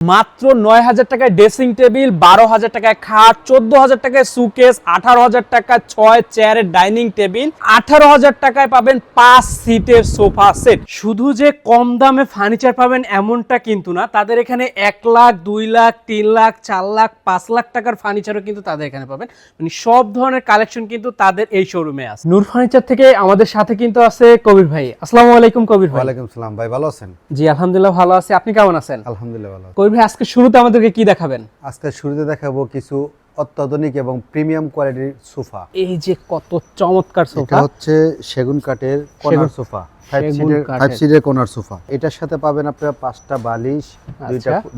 মাত্র ৯,০০০ টাকায় dressing table, ১২,০০০ টাকায় খাট, ১৪,০০০ টাকায় সুকেস, ১৮,০০০ টাকায় ৬ চেয়ারের ডাইনিং টেবিল, ১৮,০০০ টাকায় পাবেন ৫ সিটের সোফা সেট। শুধু যে কম দামে ফার্নিচার পাবেন এমনটা কিন্তু না, তাদের এখানে ১ লাখ, ২ লাখ, ৩ লাখ, ৪ লাখ, ৫ লাখ টাকার ফার্নিচারও কিন্তু তাদের এখানে পাবেন। মানে সব ধরনের কালেকশন কিন্তু তাদের এই শোরুমে আছে। নূর ফার্নিচার থেকে আমাদের সাথে কিন্তু আছে কবির ভাই। আসসালামু আলাইকুম কবির ভাই। ওয়ালাইকুম সালাম ভাই, ভালো আছেন? জি আলহামদুলিল্লাহ ভালো আছি, আপনি কেমন আছেন? আলহামদুলিল্লাহ ভালো। কবির ভাই আজকে শুরুতে আমাদেরকে কি দেখাবেন? আজকে শুরুতে দেখাবো কিছু অত্যাধুনিক এবং প্রিমিয়াম কোয়ালিটির সোফা। এই যে কত চমৎকার সোফা, এটা হচ্ছে সেগুন কাঠের কর্নার সোফা, 5 সিটের কর্নার সোফা। এটার সাথে পাবেন আপনারা 5টা বালিশ,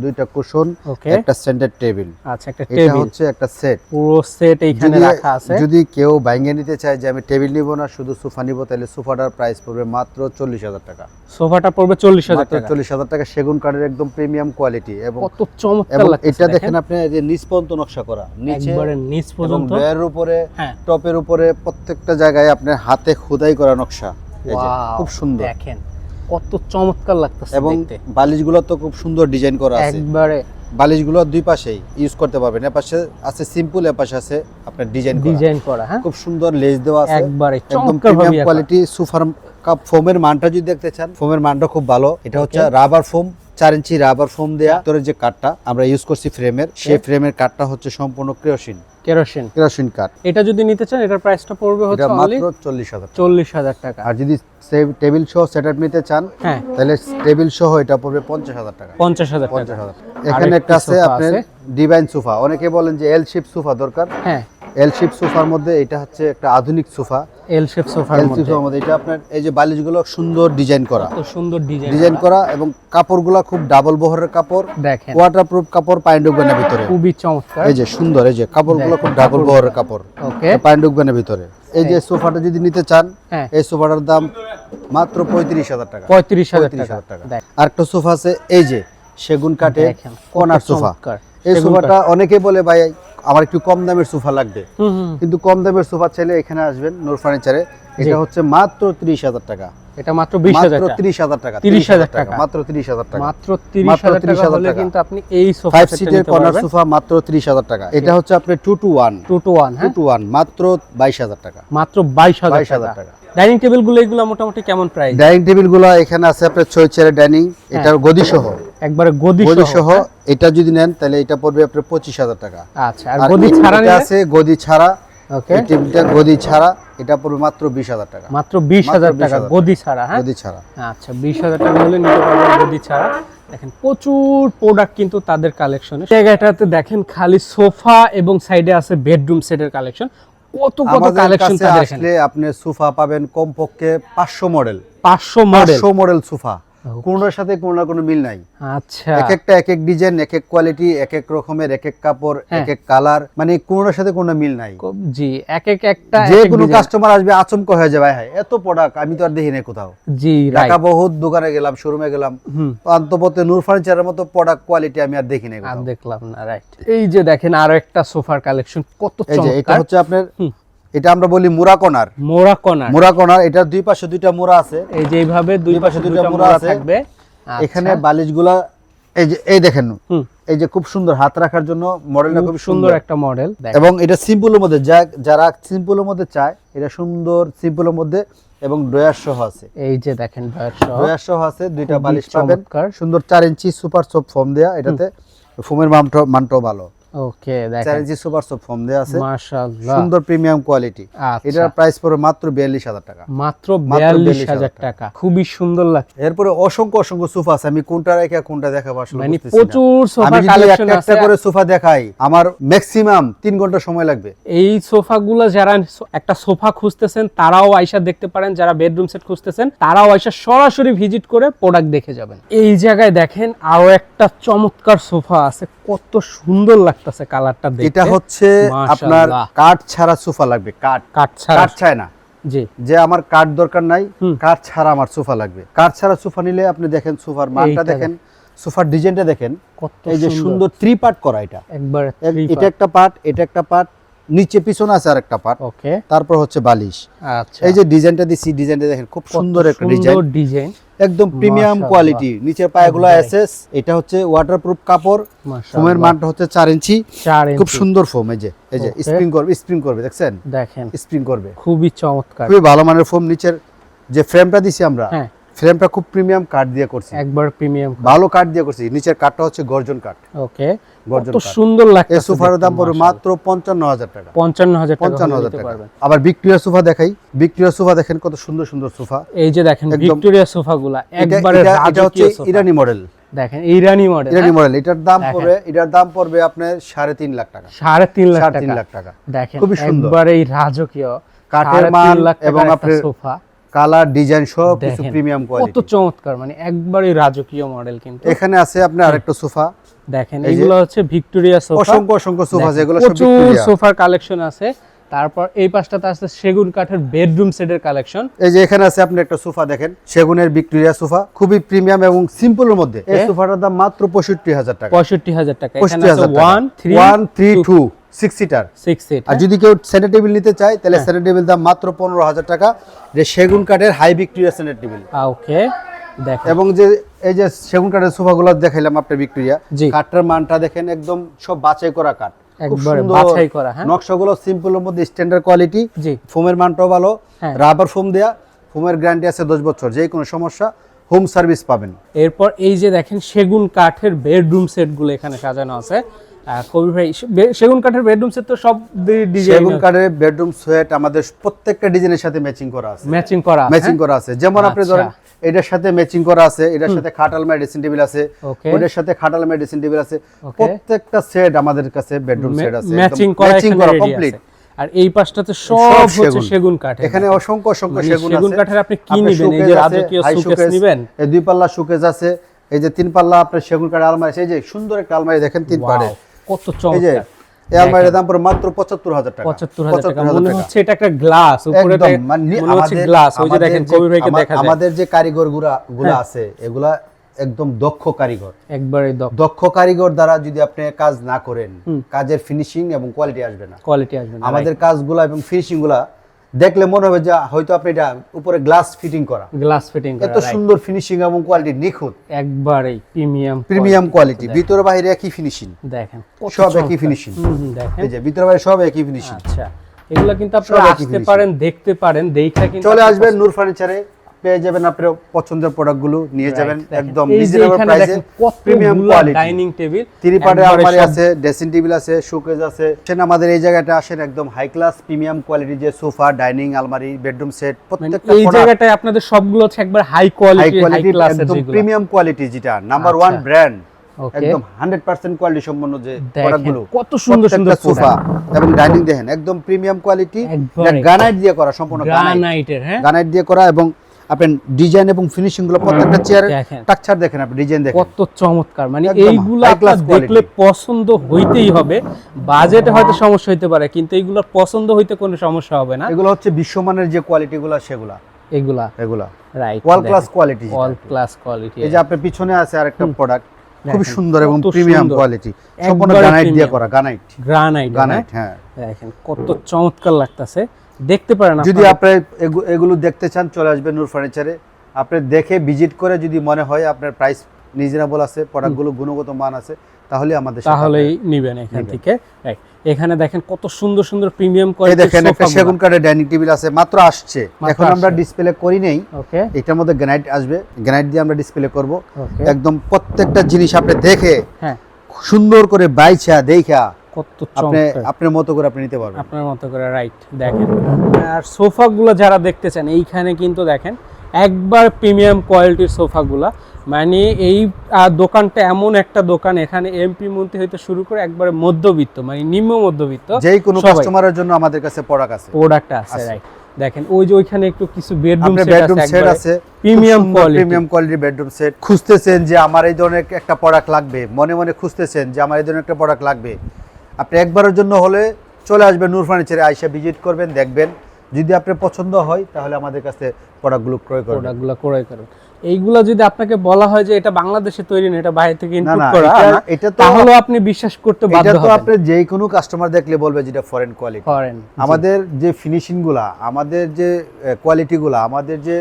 দুইটা কুশন, একটা সেন্টার টেবিল। আচ্ছা, একটা এটা টেবিল, হচ্ছে একটা সেট, পুরো সেট এইখানে রাখা আছে। যদি কেউ ভাঙিয়ে নিতে চায় যে আমি টেবিল নিব না শুধু সোফা নিব, তাহলে সোফাটার প্রাইস পড়বে মাত্র ৪০,০০০ টাকা। সোফাটা পড়বে ৪০,০০০ টাকা। ৪০,০০০ টাকা, সেগুন কাঠের একদম প্রিমিয়াম কোয়ালিটি। এবং কত চমৎকার লাগছে। এটা দেখেন আপনি, যে নিচ পর্যন্ত নকশা করা, নিচে একবারে নিচ পর্যন্ত, এর উপরে, হ্যাঁ, টপের উপরে প্রত্যেকটা জায়গায় আপনার হাতে খোদাই করা নকশা। এই যে খুব সুন্দর, দেখেন কত চমৎকার লাগতেছে এবং দেখতে। বালিশগুলো তো খুব সুন্দর ডিজাইন করা আছে। একবারে বালিশগুলো দুই পাশেই ইউজ করতে পারবেন, এর পাশে আছে সিম্পল, এর পাশে আছে আপনার ডিজাইন করা, হ্যাঁ, খুব সুন্দর লেজ দেওয়া আছে। একবারে একদম প্রিমিয়াম কোয়ালিটি সোফার কাপ। ফোমের মানটা যদি দেখতে চান, ফোমের মানটা খুব ভালো। এটা হচ্ছে রাবার ফোম, 4 ইঞ্চি রাবার ফোম দেয়া। ভিতরে যে কাঠটা আমরা ইউজ করছি ফ্রেমের, সেই ফ্রেমের কাঠটা হচ্ছে সম্পূর্ণ কেরোসিন কাঠ। এটা যদি নিতে চান এটার প্রাইসটা পড়বে হচ্ছে মাত্র ৪০,০০০ টাকা। ৪০,০০০ টাকা। আর যদি টেবিল সহ সেটআপ নিতে চান, হ্যাঁ, তাহলে টেবিল সহ এটা পড়বে ৫০,০০০ টাকা। ৫০,০০০ টাকা। এখানে একটা আছে আপনার ডিভাইন সোফা। অনেকে বলেন যে এল শেপ সোফা দরকার। হ্যাঁ, এল শেপ সোফার মধ্যে এটা হচ্ছে একটা আধুনিক সোফা। এল শেপ সোফার মধ্যে এটা আপনার এই যে বালিশগুলো সুন্দর ডিজাইন করা, কত সুন্দর ডিজাইন করা, এবং কাপড়গুলো খুব ডাবল বহরের কাপড়, দেখেন ওয়াটারপ্রুফ কাপড়, পাইন্ডুকবানের ভিতরে। খুবই চমৎকার। এই যে সুন্দর, এই যে কাপড়গুলো খুব ডাবল বহরের কাপড়, ওকে, পাইন্ডুকবানের ভিতরে। এই যে সোফাটা যদি নিতে চান, এই সোফাটার দাম মাত্র ৩৫,০০০ টাকা। ৩৫,০০০ টাকা। আরেকটা সোফা আছে এই যে সেগুন কাঠের কর্নার সোফা। এই সোফাটা অনেকে বলে ভাই আমার একটু কম দামের সোফা লাগবে, কিন্তু কম দামের সোফা চাইলে এখানে আসবেন নূর ফার্নিচারে। এটা হচ্ছে মাত্র ৩০,০০০ টাকা। এটা মাত্র ২০,০০০ টাকা। ৩০,০০০ টাকা। ৩০,০০০ টাকা, মাত্র 30,০০০ টাকা। মাত্র ৩০,০০০ টাকা হলে কিন্তু আপনি এই সোফা 5 সিটের কর্নার সোফা মাত্র 30,০০০ টাকা। এটা হচ্ছে আপনি 2 to 1, হ্যাঁ, 2 to 1 মাত্র 22,০০০ টাকা। মাত্র 22,০০০ টাকা। ডাইনিং টেবিলগুলো এগুলো মোটামুটি কেমন প্রাইস? ডাইনিং টেবিলগুলো এখানে আছে আপনার 6 চেয়ারের ডাইনিং, এটা গদি সহ, একবারে গদি সহ। এটা যদি নেন তাহলে এটা পড়বে আপনার 25,০০০ টাকা। আচ্ছা, আর গদি ছাড়া নিলে আছে গদি ছাড়া। ওকে, এই টেবিলটা গদি ছাড়া, এটা পড়বে মাত্র 20,০০০ টাকা। মাত্র 20,০০০ টাকা গদি ছাড়া, হ্যাঁ, গদি ছাড়া। আচ্ছা, 20,০০০ টাকা হলে নিতে পারবেন গদি ছাড়া। দেখেন প্রচুর প্রোডাক্ট কিন্তু তাদের কালেকশনে। জায়গাটাতে দেখেন খালি সোফা এবং সাইডে আছে বেডরুম সেটের কালেকশন। কত কালেকশন তাদের এখানে। আসলে আপনি সোফা পাবেন কমপক্ষে 500 মডেল, 500 মডেল সোফা, কোনোটার সাথে কোনো না কোনো মিল নাই। আচ্ছা, এক একটা এক এক ডিজাইন, এক এক কোয়ালিটি, এক এক রকমের, এক এক কাপড়, এক এক কালার, মানে কোনোটার সাথে কোনো মিল নাই। জি, একটা যে কোনো কাস্টমার আসবে আচমক হয়ে যাবে, ভাই এত প্রোডাক্ট আমি তো আর দেখি নাই কোথাও। জি, ঢাকা বহুত দোকানে গেলাম, শোরুমে গেলাম, অন্তপতে নূর ফার্নিচারের মতো প্রোডাক্ট কোয়ালিটি আমি আর দেখি নাই কোথাও। দেখলাম না, রাইট। এই যে দেখেন আরো একটা সোফার কালেকশন, কত চমৎকার। এটা হচ্ছে আপনার, এটা আমরা বলি মোড়া কর্নার। এটার দুই পাশে দুইটা মোড়া আছে। এই যে এইভাবে দুই পাশে দুইটা মোড়া থাকবে। এখানে বালিশগুলা এই যে এই দেখেন, এই যে খুব সুন্দর হাত রাখার জন্য মডেলটা খুব সুন্দর একটা মডেল। এবং এটা সিম্পলের মধ্যে, যারা সিম্পলের মধ্যে চায়, এটা সুন্দর সিম্পলের মধ্যে, এবং ড্রয়ার সহ আছে। এই যে দেখেন ড্রয়ার সহ আছে, দুইটা বালিশ পাবেন সুন্দর 4 ইঞ্চি সুপার সফট ফোম দেয়া। এটাতে ফোমের মানটাও ভালো। ওকে, দেখেন 4 ইঞ্চি সুপার সফট ফোম দেয়া আছে, মাশাআল্লাহ, সুন্দর প্রিমিয়াম কোয়ালিটি। এটার প্রাইস পড়ে মাত্র ৪২,০০০ টাকা। মাত্র ৪২,০০০ টাকা, খুবই সুন্দর লাগছে। এরপরে অসংখ্য সোফা আছে, আমি কোনটা রেখে কোনটা দেখাবো আসলে মানে প্রচুর সোফা কালেকশন আছে। একটা করে সোফা দেখাই, আমার ম্যাক্সিমাম 3 ঘন্টা সময় লাগবে। এই সোফাগুলো যারা একটা সোফা খুঁজতেছেন তারাও আয়শা দেখতে পারেন, যারা বেডরুম সেট খুঁজতেছেন তারাও আয়শা সরাসরি ভিজিট করে প্রোডাক্ট দেখে যাবেন। এই জায়গায় দেখেন আরো একটা চমৎকার সোফা আছে, কত সুন্দর লাগতেছে কালারটা দেখতে। এটা হচ্ছে আপনার কাঠ ছাড়া সোফা লাগবে, কাঠ ছাড়া না, জি, যে আমার কাঠ দরকার নাই, কাঠ ছাড়া আমার সোফা লাগবে। কাঠ ছাড়া সোফা নিলে আপনি দেখেন সোফার মানটা দেখেন, সোফার ডিজাইনটা দেখেন, এই যে সুন্দর 3 পার্ট করা। এটা একবার এটা একটা পার্ট, এটা একটা পার্ট, নিচে পিছনে আছে আরেকটা পার্ট, ওকে। তারপর হচ্ছে বালিশ। আচ্ছা, এই যে ডিজাইনটা দিছি, ডিজাইনটা দেখেন খুব সুন্দর একটা ডিজাইন, একদম প্রিমিয়াম মাশাআল্লাহ। কোয়ালিটি। নিচের পায়াগুলো এসএস, এটা হচ্ছে ওয়াটারপ্রুফ কাপড়। ফোমের মানটা হচ্ছে 4 ইঞ্চি, 4 খুব ইঞ্চি। সুন্দর ফোম। এই যে Okay. স্প্রিং করবে দেখছেন, দেখেন স্প্রিং করবে, খুবই চমৎকার, খুবই ভালো মানের ফোম। নিচের যে ফ্রেমটা দিছি আমরা, হ্যাঁ ফ্রেমটা খুব প্রিমিয়াম কাঠ দিয়ে করছি, একবার প্রিমিয়াম, ভালো কাঠ দিয়ে করছি। নিচের কাঠটা হচ্ছে গর্জন কাঠ, ওকে। গর্জন কত কাঠ। সুন্দর লাগছে। এই সোফার দাম পড়বে মাত্র 55,000 টাকা। 55,000 টাকা, 55,000 নিতে টাকা। পারবেন। আবার ভিক্টোরিয়া সোফা দেখাই, ভিক্টোরিয়া সোফা দেখেন কত সুন্দর সুন্দর সোফা। এই যে দেখেন একদম- ভিক্টোরিয়া সোফাগুলা একবারে এটা হচ্ছে রাজকীয় সোফা। ইরানি মডেল, দেখেন ইরানি মডেল, ইরানি মডেল। দেখেন। এটার দাম পড়বে আপনার 3.5 লাখ টাকা, 3.5 লাখ 3.5 টাকা। লাখ টাকা। দেখেন খুবই সুন্দর। একবারে রাজকীয় কাঠের 3.5 মান লাখ এবং টাকার একটা আপনার সোফা। কালার, ডিজাইন সব কিছু দেখেন প্রিমিয়াম কত কোয়ালিটি। চমৎকার, মানে একবারে রাজকীয় মডেল। কিন্তু এখানে আছে আপনার আরেকটা সোফা, দেখেন এই যে এগুলো হচ্ছে ভিক্টোরিয়া সোফা, অসংখ্য অসংখ্য সোফা, দেখেন, যেগুলো সব প্রচুর ভিক্টোরিয়া। সোফার কালেকশন আছে। তারপর এই পাশটাতে আছে সেগুন কাঠের বেডরুম সেটের কালেকশন। এই যে এখানে আছে আপনি একটা সোফা দেখেন, সেগুনের ভিক্টোরিয়া সোফা, খুবই প্রিমিয়াম এবং সিম্পলের মধ্যে। এই সোফাটার দাম মাত্র 65,000 টাকা, 65,000 টাকা। এখানে আছে 65,000 টাকা। 1 3 1 3 2 6 সিটার। 6 সিট। আর যদি কেউ সেন্টার টেবিল নিতে চায় তাহলে সেন্টার টেবিল দাম মাত্র 15,000 টাকা। যে সেগুন কাঠের হাই ভিক্টোরিয়া সেন্টার টেবিল। ওকে, দেখেন এবং যে এই যে সেগুন কাঠের সোফাগুলো দেখাইলাম আপনার ভিক্টোরিয়া, জি। কাঠের মানটা দেখেন একদম সব বাছাই করা কাঠ, খুব একবারে সুন্দর বাছাই করা, হ্যাঁ। নকশাগুলো সিম্পলের মধ্যে স্ট্যান্ডার্ড কোয়ালিটি। জি। ফোমের মানটাও ভালো, হ্যাঁ। রাবার ফোম দেয়া, ফোমের গ্যারান্টি আছে 10 বছর, যে কোনো সমস্যা হোম সার্ভিস পাবেন। এরপর এই যে দেখেন সেগুন কাঠের বেডরুম সেটগুলো এখানে সাজানো আছে। কবির ভাই, সেগুন কাঠের বেডরুম সেট তো সব ডিজাইন সেগুন কাঠের বেডরুম সেট আমাদের প্রত্যেকটা ডিজাইনের সাথে ম্যাচিং করা আছে, ম্যাচিং করা আছে, ম্যাচিং করা আছে। যেমন আপনি আচ্ছা। ধরেন এটার সাথে ম্যাচিং করা আছে, এটার সাথে খাট আলমারি ড্রেসিং টেবিল আছে, ওকে। ওটার সাথে খাট আলমারি ড্রেসিং টেবিল আছে। ওকে। প্রত্যেকটা সেট আমাদের কাছে বেডরুম সেট আছে, ম্যাচিং করা, ম্যাচিং এখানে করা ready কমপ্লিট। আছে। আর এই পাশটাতে সব হচ্ছে সেগুন কাঠের। এখানে অসংখ্য অসংখ্য মানে সেগুন আছে। সেগুন কাঠের আপনি কি আপনার নেবেন? এই যে শোকেস আছে, রাজকীয় হাই শোকেস শোকেস, নেবেন? এই 2 পাল্লা শোকেস আছে, এই যে 3 পাল্লা আপনার সেগুন কাঠের আলমারি আছে। এই যে সুন্দর একটা আলমারি দেখেন 3 পারে, Wow, কত এই যে চমৎকার। এই আলমারির দাম পড়ে মাত্র 75,000 টাকা। 75,000 টাকা। মনে হচ্ছে এটা একটা গ্লাস, উপরে একদম, মানে মনে হচ্ছে গ্লাস। ওই যে দেখেন কবির ভাইকে দেখা যায়। আমাদের যে কারিগর গুলা আছে, এগুলা একদম দক্ষ কারিগর, একবারে দক্ষ কারিগর দ্বারা যদি আপনি কাজ না করেন, কাজের ফিনিশিং এবং কোয়ালিটি আসবে না। কোয়ালিটি আসবে না। আমাদের কাজগুলা এবং ফিনিশিং গুলা দেখলে মনে হবে যে হয়তো আপনি এটা উপরে গ্লাস ফিটিং করা, গ্লাস ফিটিং করা, এত সুন্দর ফিনিশিং এবং কোয়ালিটি নিখুঁত, একবারে প্রিমিয়াম কোয়ালিটি। ভিতরে বাইরে একই ফিনিশিং, দেখেন কত সব একই চমৎকার। ফিনিশিং। দেখেন, এই যে ভিতরে বাইরে সব একই ফিনিশিং। আচ্ছা, এগুলা কিন্তু আপনারা সব একই আসতে finishing। পারেন, দেখতে পারেন, দেখা কিন্তু চলে আসবেন নূর ফার্নিচারে, পেয়ে যাবেন আপনার পছন্দের প্রোডাক্টগুলো, নিয়ে যাবেন একদম এই যে রিজনেবল এখানে প্রাইসে, দেখেন কতগুলা প্রিমিয়াম কোয়ালিটি। ডাইনিং টেবিল, 3 পার্টের আলমারি আছে, ড্রেসিং টেবিল আছে, শোকেস আছে। আমাদের এই জায়গাটা আসেন, একদম হাই ক্লাস প্রিমিয়াম কোয়ালিটি যে সোফা, ডাইনিং, আলমারি, বেডরুম সেট, প্রত্যেকটা এই জায়গাটায় আপনাদের সবগুলো হচ্ছে একবার high high quality, high quality, ক্লাসের একদম যেগুলো। প্রিমিয়াম কোয়ালিটি, যেটা নাম্বার আচ্ছা। 1 ব্র্যান্ড, ওকে। একদম 100% কোয়ালিটি সম্পন্ন যে দেখেন, প্রোডাক্টগুলো, কত সুন্দর সুন্দর সোফা এবং ডাইনিং দেখেন একদম প্রিমিয়াম কোয়ালিটি, একবারে। গ্রানাইট দিয়ে করা, সম্পূর্ণ গ্রানাইটের, হ্যাঁ। গ্রানাইট দিয়ে করা। এবং আপনি ডিজাইন এবং ফিনিশিং গুলো প্রত্যেকটা চেয়ার দেখেন। স্ট্রাকচার দেখেন, আপনি ডিজাইন দেখেন কত চমৎকার, মানে একদম এইগুলো high আপনার class দেখলে quality। পছন্দ হইতেই হবে। বাজেটে হয়তো সমস্যা হইতে পারে, কিন্তু এইগুলো পছন্দ হইতে কোনো সমস্যা হবে না। এগুলো হচ্ছে বিশ্বমানের যে কোয়ালিটি গুলো, সেগুলা এগুলা এগুলা right, all class quality. All class quality. এই যে আপনার পিছনে আছে আরেকটা প্রোডাক্ট, খুবই দেখেন, সুন্দর এবং কত প্রিমিয়াম সুন্দর। কোয়ালিটি, সম্পূর্ণ একবারে গ্রানাইট দিয়ে premium। করা, গ্রানাইট, গ্রানাইট, গ্রানাইট। হ্যাঁ, দেখেন কত চমৎকার লাগতেছে, দেখতে পারেন যদি আপনারা। আপনি এগুলো দেখতে চান, চলে আসবেন নূর ফার্নিচারে। আপনি দেখে ভিজিট করে যদি মনে হয় আপনার প্রাইস রিজনেবল আছে, প্রোডাক্টগুলো গুণগত মান আছে, তাহলে আমাদের সাথে তাহলেই নিবেন এখান থেকে। রাইট, এখানে দেখেন কত সুন্দর সুন্দর প্রিমিয়াম এই কোয়ালিটির দেখেন একটা সোফা। সেগুন কাঠের ডাইনিং টেবিল আছে, মাত্র আসছে, এখন আমরা আসছে। ডিসপ্লে করি নেই। ওকে, এটার মধ্যে গ্রানাইট আসবে, গ্রানাইট দিয়ে আমরা ডিসপ্লে করব। ওকে, একদম প্রত্যেকটা জিনিস আপনি দেখে হ্যাঁ, সুন্দর করে বাইছা দেখা কত আপনি চমৎকার আপনার মতো করে আপনি নিতে পারবেন। আপনার মতো করে। রাইট, দেখেন। আর সোফাগুলো যারা দেখতে চান, এইখানে কিন্তু দেখেন একবার প্রিমিয়াম কোয়ালিটির সোফাগুলা, মানে এই দোকানটা এমন একটা দোকান, এখানে এমপি মন্ত্রী হইতে শুরু করে একবারে মধ্যবিত্ত, মানে নিম্ন মধ্যবিত্ত যেই কোনো সবাই কাস্টমারের জন্য আমাদের কাছে প্রোডাক্ট আছে। প্রোডাক্ট আছে। আছে। রাইট, দেখেন ওই যে ওইখানে একটু কিছু বেডরুম আপনার সেট বেডরুম আছে, সেট একবারে আছে, প্রিমিয়াম কোয়ালিটি। প্রিমিয়াম কোয়ালিটির বেডরুম সেট খুঁজতেছেন যে আমার এই ধরনের একটা প্রোডাক্ট লাগবে, মনে মনে খুঁজতেছেন যে আমার এই ধরনের একটা প্রোডাক্ট লাগবে, আপনি একবারের জন্য হলে চলে আসবেন নূর ফার্নিচারে, আইসা ভিজিট করবেন, দেখবেন। যদি আপনার পছন্দ হয় তাহলে আমাদের কাছে প্রোডাক্টগুলো ক্রয় করবেন। প্রোডাক্টগুলো ক্রয় করুন। এইগুলা যদি আপনাকে বলা হয় যে এটা বাংলাদেশে তৈরি না, এটা বাইরে থেকে ইনপুট না, করা, এটা তো তাহলে আপনি বিশ্বাস করতে বাধ্য এটা তো হবেন। আপনি যে কোনো কাস্টমার দেখলে বলবে যেটা ফরেন কোয়ালিটি। ফরেন আমাদের যে ফিনিশিং গুলা, আমাদের যে কোয়ালিটি গুলা, আমাদের যে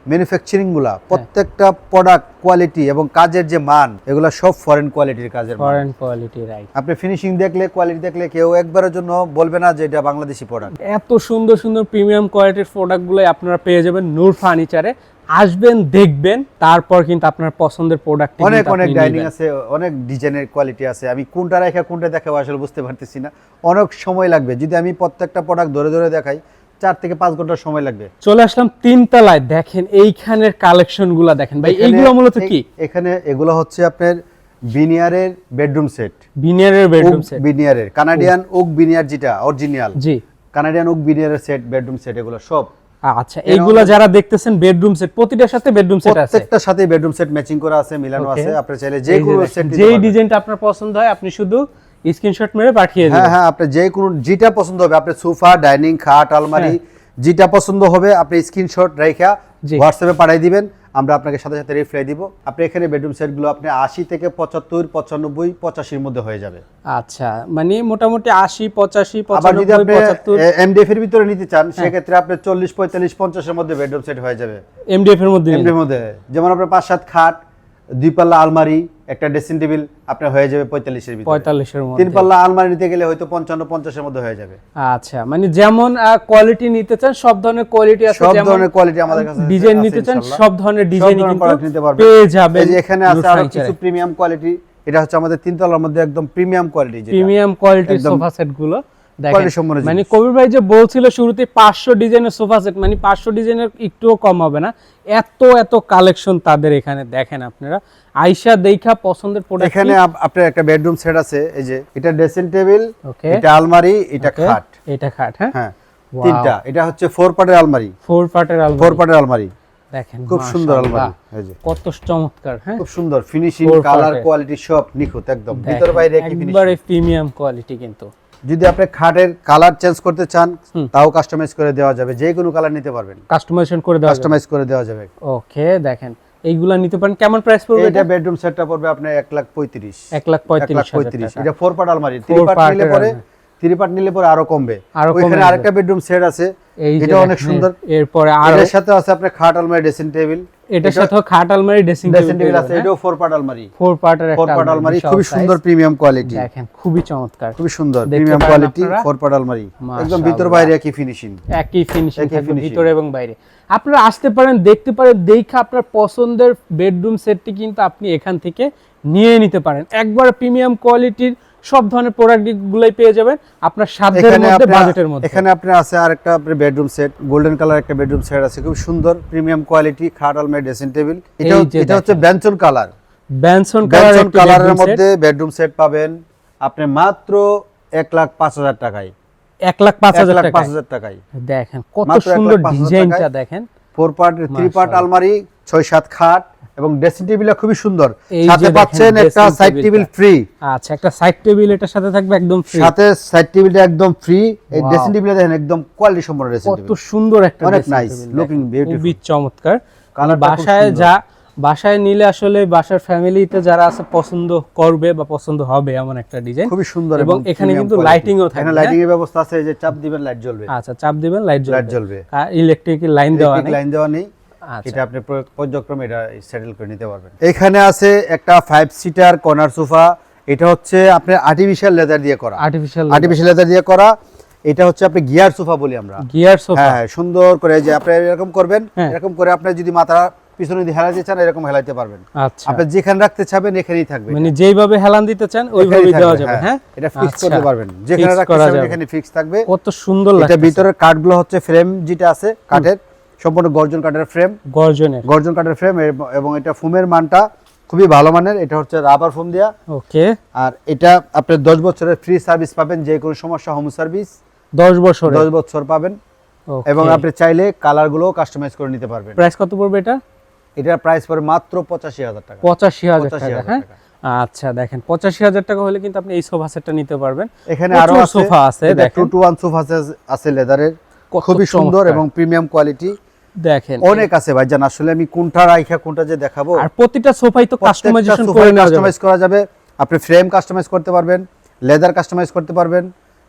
ম্যানুফ্যাকচারিং গুলা, প্রত্যেকটা প্রোডাক্ট কোয়ালিটি এবং কাজের যে মান, এগুলা সব ফরেন কোয়ালিটির কাজের মান। Foreign quality, right. আপনি ফিনিশিং দেখলে, কোয়ালিটি দেখলে কেউ একবারের জন্য বলবে না যে এটা বাংলাদেশি প্রোডাক্ট। এত সুন্দর সুন্দর প্রিমিয়াম কোয়ালিটির প্রোডাক্টগুলো আপনারা পেয়ে যাবেন নূর ফার্নিচারে। আসবেন, দেখবেন, তারপর কিন্তু আপনার পছন্দের প্রোডাক্ট অনেক অনেক ডাইনিং আছে, অনেক ডিজাইনের কোয়ালিটি আছে। আমি কোনটা রেখে কোনটা দেখাবো আসলে বুঝতে পারতেছি না, অনেক সময় লাগবে। যদি আমি প্রত্যেকটা প্রোডাক্ট ধরে ধরে দেখাই 4 থেকে 5 ঘন্টা সময় লাগবে। চলে আসলাম তিনতলায়, দেখেন এইখানের কালেকশনগুলো দেখেন ভাই, এইগুলো মূলত কি? এখানে এগুলো হচ্ছে আপনার বিনিয়ারের বেডরুম সেট। বিনিয়ারের বেডরুম সেট, বিনিয়ারের কানাডিয়ান ওক বিনিয়ার, যেটা অরিজিনাল জি, কানাডিয়ান ওক বিনিয়ারের সেট, বেডরুম সেট এগুলো সব। আচ্ছা, এইগুলো যারা দেখতেছেন বেডরুম সেট, প্রতিটার সাথে বেডরুম সেট আছে, প্রত্যেকটার সাথে বেডরুম সেট ম্যাচিং করা আছে, মিলানো আছে। আপনি চাইলে যে কোনো সেট নিতে যেই পারবেন। ডিজাইনটা আপনার পছন্দ হয় আপনি শুধু স্ক্রিনশট মেরে পাঠিয়ে দিবেন। হ্যাঁ, আপনি যে কোনো যেটা পছন্দ হবে, আপনি সোফা, ডাইনিং, খাট, আলমারি, যেটা পছন্দ হবে আপনি স্ক্রিনশট রেখা হোয়াটসঅ্যাপে পাঠিয়ে দিবেন, আমরা আপনাকে সাথে সাথে রিপ্লাই দিব। আপনি এখানে বেডরুম সেটগুলো আপনি 80 থেকে 75, 95, 85 এর মধ্যে হয়ে যাবে। আচ্ছা, মানে মোটামুটি 80, 85, আবার যদি 95, আপনি 75 এমডিএফ এর ভিতরে নিতে চান, সেক্ষেত্রে আপনি 40, 45, 50 এর মধ্যে বেডরুম সেট হয়ে যাবে। এমডিএফ এর মধ্যে এমডিএফ এর মধ্যে যেমন আপনার 5-7 খাট, 2 পাল্লা আলমারি, একটা ড্রেসিং টেবিল আপনার হয়ে যাবে 45 এর ভিতরে। 45 এর মধ্যে 3 পাল্লা আলমারি নিতে গেলে হয়তো 55, 50 এর মধ্যে হয়ে যাবে। আচ্ছা, মানে যেমন কোয়ালিটি নিতে চান সব ধরনের কোয়ালিটি আছে, সব যেমন ধরনের কোয়ালিটি আমাদের কাছে আছে। ডিজাইন নিতে চান ইনশাআল্লাহ। সব ধরনের ডিজাইনই সব ধরনের product নিতে কিন্তু পারবেন। পেয়ে যাবেন। এই যে এখানে আছে নূর আরো ফার্নিচারে। কিছু প্রিমিয়াম কোয়ালিটি। এটা হচ্ছে আমাদের 3 তলার মধ্যে একদম প্রিমিয়াম কোয়ালিটি, যেটা প্রিমিয়াম কোয়ালিটির একদম সোফা সেট গুলো দেখেন। কোয়ালিটি সম্পন্ন জিনিস। মানে কবির ভাই যে বলছিল শুরুতে 500 ডিজাইনের সোফা সেট, মানে 500 ডিজাইনের একটুও কম হবে না, এত এত কালেকশন তাদের এখানে। দেখেন আপনারা আয়শা দেখা পছন্দের প্রোডাক্ট। এখানে আপনার একটা বেডরুম সেট আছে, এই যে এটা ড্রেসিং টেবিল, ওকে, এটা আলমারি, এটা খাট, এটা খাট, হ্যাঁ হ্যাঁ Wow. তিনটা। এটা হচ্ছে 4 পার্টের আলমারি, 4 পার্টের 4 আলমারি পার্টের আলমারি, দেখেন, খুব সুন্দর মাশাআল্লাহ, আলমারি। এই যে কত চমৎকার, হ্যাঁ খুব সুন্দর ফিনিশিং, 4 কালার, পার্টের। কোয়ালিটি সব নিখুঁত একদম, দেখেন, ভিতর বাইরে একই ফিনিশিং। একবারে প্রিমিয়াম কোয়ালিটি কিন্তু। যদি আপনি খাটের কালার চেঞ্জ করতে চান তাও কাস্টমাইজ করে দেওয়া যাবে, যে কোনো কালার নিতে পারবেন, কাস্টমাইজেশন করে দেওয়া যাবে। কাস্টমাইজ করে দেওয়া যাবে। ওকে, দেখেন এইগুলা নিতে পারেন। কেমন প্রাইস পড়বে এটা বেডরুম সেটটা পড়বে আপনার 1,35,000। 1,35,000 এটা 4 পার্ট আলমারি, 4 3 পার্ট নিলে পার্টের পরে আলমারি। 3 পার্ট নিলে পরে আরো কমবে। আরো কমে ওইখানে যাবে। আরেকটা বেডরুম সেট আছে, এই যে এটা অনেক দেখেন, সুন্দর। এরপরে আর এর সাথে আছে আপনার খাট, আলমারি, ড্রেসিং টেবিল। এটার সাথে খাট, আলমারি, ড্রেসিং টেবিল আছে, এটাও 4 পার্ট আলমারি। 4 পার্টের 4 একটা পার্ট আলমারি, বিশাল খুবই size। সুন্দর প্রিমিয়াম কোয়ালিটি। দেখেন খুবই চমৎকার, খুবই সুন্দর দেখতে প্রিমিয়াম পারেন কোয়ালিটি, আপনারা। 4 পার্ট আলমারি, একদম মাশাআল্লাহ। ভিতর বাইরে একই ফিনিশিং। একই ফিনিশিং একই থাকবে finishing। ভিতরে এবং বাইরে। আপনারা আসতে পারেন, দেখতে পারেন, দেখে আপনার পছন্দের বেডরুম সেটটি কিন্তু আপনি এখান থেকে নিয়ে নিতে পারেন। একবার প্রিমিয়াম কোয়ালিটির সব ধরনের প্রোডাক্ট গুলাই পেয়ে যাবেন আপনার সাধ্যের মধ্যে, বাজেটের মধ্যে। এখানে আপনার আছে আরেকটা আপনার বেডরুম সেট, গোল্ডেন কালার একটা বেডরুম সেট আছে, খুব সুন্দর প্রিমিয়াম কোয়ালিটি, খাট, আলমারি, ড্রেসিং টেবিল। এটা হচ্ছে বেনসন কালার, বেনসন বেনসন কালারের মধ্যে বেডরুম সেট পাবেন আপনি মাত্র 1,05,000 টাকায়। 1,05,000 টাকায় দেখেন কত মাত্র সুন্দর 1,05,000 ডিজাইনটা টাকায়। দেখেন। 4 পার্ট 3 পার্ট মাশাআল্লাহ। আলমারি, 6-7 খাট এবং ড্রেসিং টেবিলটা খুবই সুন্দর। এই যে সাথে দেখেন পাচ্ছেন একটা dressing সাইড table টেবিল টা। ফ্রি। আচ্ছা, একটা সাইড টেবিল এটার সাথে থাকবে একদম ফ্রি। সাথে সাইড টেবিলটা একদম ফ্রি। এই Wow. ড্রেসিং টেবিলটা দেখেন একদম কোয়ালিটি সম্পন্ন ড্রেসিং কত টেবিল, সুন্দর একটা অনেক dressing নাইস table লুকিং, দেখেন, বিউটিফুল। খুবই চমৎকার। কালারটা খুব বাসায় সুন্দর। বাসায় নিলে আসলে বাসার ফ্যামিলিতে যারা আছে পছন্দ করবে বা পছন্দ হবে এমন একটা ডিজাইন। খুবই সুন্দর এবং এখানে কিন্তু লাইটিংও থাকবে। এখানে লাইটিং এর ব্যবস্থা আছে, এই যে চাপ দিবেন লাইট জ্বলবে। আচ্ছা, চাপ দিবেন লাইট লাইট জ্বলবে। ইলেকট্রিক লাইন দেওয়া নেই। লাইন দেওয়া নেই। আচ্ছা, এটা আপনি পর্যায়ক্রমে এটা সেটেল করে নিতে পারবেন। এখানে আছে একটা 5 সিটার কর্নার সোফা, এটা হচ্ছে আপনার আর্টিফিশিয়াল লেদার দিয়ে করা, আর্টিফিশিয়াল লেদার দিয়ে করা। এটা হচ্ছে আপনি গিয়ার সোফা বলি আমরা, গিয়ার সোফা। হ্যাঁ সুন্দর করে যে আপনি এরকম করবেন, হ্যাঁ। এরকম করে আপনি যদি মাথা পিছনে দিয়ে হেলাতে চান এরকম হেলাতে পারবেন। আচ্ছা, আপনি যেখানে রাখতে চাবেন এখানেই থাকবে, মানে যেইভাবে হেলান দিতে চান ওইভাবেই দেওয়া যাবে। হ্যাঁ, এটা ফিক্স আচ্ছা, করতে পারবেন, যেখানে fix রাখতে করা চাবেন যাবে। এখানে ফিক্স থাকবে। কত সুন্দর এটা লাগছে ভিতরের কাঠগুলো হচ্ছে ফ্রেম যেটা আছে কাঠের, সম্পূর্ণ গর্জন কাঠের ফ্রেম, গর্জনের। গর্জন কাঠের ফ্রেম এবং এটা ফোমের মানটা খুবই ভালো মানের। এটা হচ্ছে রাবার ফোম দেয়া। ওকে, আর এটা আপনি 10 বছরের ফ্রি সার্ভিস পাবেন, যে কোনো সমস্যা হোম সার্ভিস 10 বছর 10 বছর পাবেন। এবং আপনি চাইলে কালারগুলো কাস্টমাইজ করে নিতে পারবেন। প্রাইস কত পড়বে এটা? এটার প্রাইস পড়ে মাত্র 85,000 টাকা। 85,000 টাকা। 85,000 হ্যাঁ, টাকা। আচ্ছা, দেখেন 85,000 টাকা হলে কিন্তু আপনি এই সোফা সেটটা নিতে পারবেন। এখানে প্রচুর আরো সোফা আছে, দেখেন দেখেন 2-to-1 সোফা আছে লেদারের, কত খুবই সুন্দর চমৎকার। এবং প্রিমিয়াম কোয়ালিটি। দেখেন অনেক আছে ভাইজান, আসলে আমি কোনটা রাইখা কোনটা যে দেখাবো। আর প্রতিটা সোফাই তো কাস্টমাইজেশন করে নেওয়া যাবে। কাস্টমাইজ করা যাবে, আপনি ফ্রেম কাস্টমাইজ করতে পারবেন, লেদার কাস্টমাইজ করতে পারবেন,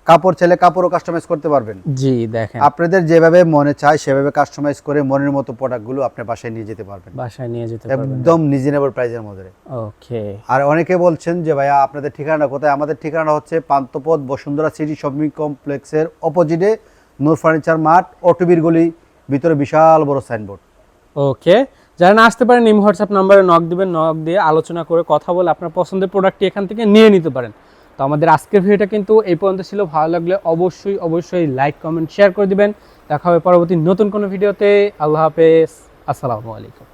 কাপড় চাইলে কাপড়ও কাস্টমাইজ করতে পারবেন। জি দেখেন আপনাদের যেভাবে মনে চায় সেভাবে কাস্টমাইজ করে মনের মতো প্রোডাক্টগুলো আপনার বাসায় নিয়ে যেতে পারবেন, বাসায় নিয়ে যেতে পারবেন একদম রিজনেবল প্রাইসের মধ্যে। ওকে আর অনেকে বলছেন যে ভাইয়া আপনাদের ঠিকানা কোথায়? আমাদের ঠিকানা হচ্ছে পান্থপথ বসুন্ধরা সিটি শপিং কমপ্লেক্সের অপোজিটে নূর ফার্নিচার মার্ট, অটোবির গলি, ভিতরে বিশাল বড় সাইনবোর্ড। ওকে, যারা না আসতে পারেন নিম হোয়াটসঅ্যাপ নাম্বারে নক দিবেন, নক দিয়ে আলোচনা করে কথা বলে আপনার পছন্দের প্রোডাক্টটি এখান থেকে নিয়ে নিতে পারেন। তো আমাদের আজকের ভিডিওটা কিন্তু এই পর্যন্ত ছিল। ভালো লাগলে অবশ্যই লাইক কমেন্ট শেয়ার করে দিবেন। দেখা হবে পরবর্তী নতুন কোনো ভিডিওতে। আল্লাহ হাফেজ, আসসালামু আলাইকুম।